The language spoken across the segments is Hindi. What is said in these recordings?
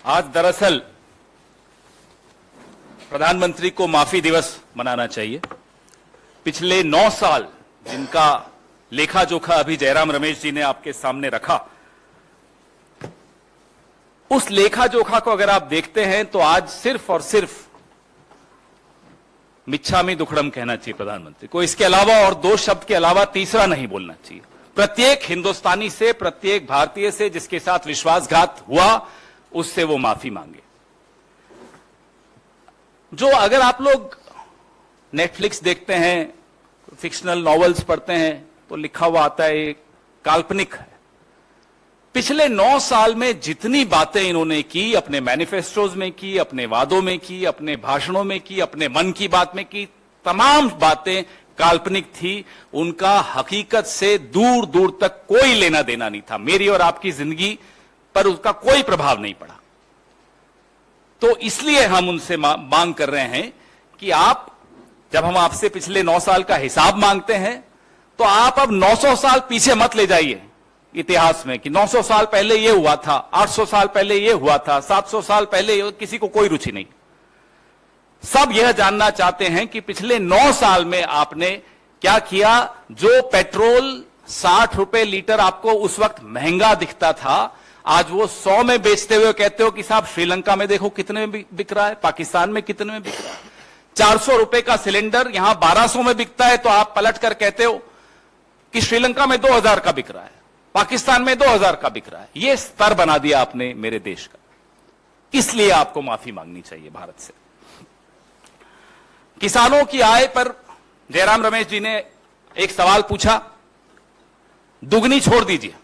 आज दरअसल प्रधानमंत्री को माफी दिवस मनाना चाहिए। पिछले 9 साल जिनका लेखा जोखा अभी जयराम रमेश जी ने आपके सामने रखा, उस लेखा जोखा को अगर आप देखते हैं तो आज सिर्फ और सिर्फ मिच्छामी दुक्कड़म कहना चाहिए प्रधानमंत्री को। इसके अलावा और 2 शब्द के अलावा तीसरा नहीं बोलना चाहिए। प्रत्येक हिंदुस्तानी से, प्रत्येक भारतीय से जिसके साथ विश्वासघात हुआ, उससे वो माफी मांगे। जो अगर आप लोग नेटफ्लिक्स देखते हैं, फिक्शनल नॉवेल्स पढ़ते हैं, तो लिखा हुआ आता है काल्पनिक है। पिछले 9 साल में जितनी बातें इन्होंने की, अपने मैनिफेस्टोज में की, अपने वादों में की, अपने भाषणों में की, अपने मन की बात में की, तमाम बातें काल्पनिक थी। उनका हकीकत से दूर दूर तक कोई लेना देना नहीं था। मेरी और आपकी जिंदगी पर उसका कोई प्रभाव नहीं पड़ा। तो इसलिए हम उनसे मांग कर रहे हैं कि आप, जब हम आपसे पिछले 9 साल का हिसाब मांगते हैं, तो आप अब 900 साल पीछे मत ले जाइए इतिहास में कि 900 साल पहले यह हुआ था, 800 साल पहले यह हुआ था, 700 साल पहले। किसी को कोई रुचि नहीं। सब यह जानना चाहते हैं कि पिछले 9 साल में आपने क्या किया। जो पेट्रोल 60 रुपए लीटर आपको उस वक्त महंगा दिखता था, आज वो 100 में बेचते हुए कहते हो कि साहब श्रीलंका में देखो कितने में बिक रहा है, पाकिस्तान में कितने में बिक रहा है। 400 रुपए का सिलेंडर यहां 1200 में बिकता है, तो आप पलट कर कहते हो कि श्रीलंका में 2000 का बिक रहा है, पाकिस्तान में 2000 का बिक रहा है। यह स्तर बना दिया आपने मेरे देश का। इसलिए आपको माफी मांगनी चाहिए भारत से। किसानों की आय पर जयराम रमेश जी ने एक सवाल पूछा, दुगनी छोड़ दीजिए।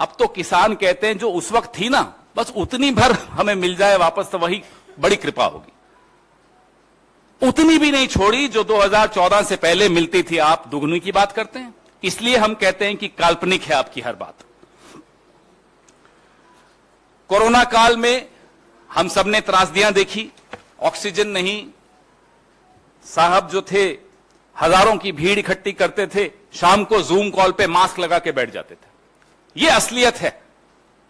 अब तो किसान कहते हैं जो उस वक्त थी ना, बस उतनी भर हमें मिल जाए वापस, तो वही बड़ी कृपा होगी। उतनी भी नहीं छोड़ी जो 2014 से पहले मिलती थी। आप दुगनी की बात करते हैं। इसलिए हम कहते हैं कि काल्पनिक है आपकी हर बात। कोरोना काल में हम सबने त्रासदियां देखी। ऑक्सीजन नहीं, साहब जो थे हजारों की भीड़ इकट्ठी करते थे, शाम को जूम कॉल पे मास्क लगा के बैठ जाते थे। यह असलियत है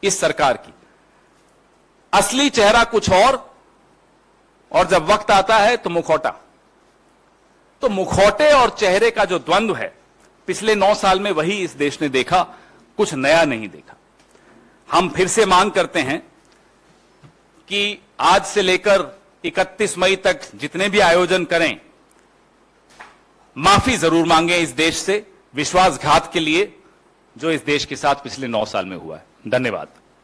इस सरकार की। असली चेहरा कुछ और जब वक्त आता है तो मुखौटा। तो मुखौटे और चेहरे का जो द्वंद्व है, पिछले 9 साल में वही इस देश ने देखा, कुछ नया नहीं देखा। हम फिर से मांग करते हैं कि आज से लेकर 31 मई तक जितने भी आयोजन करें, माफी जरूर मांगे इस देश से विश्वासघात के लिए जो इस देश के साथ पिछले 9 साल में हुआ है। धन्यवाद।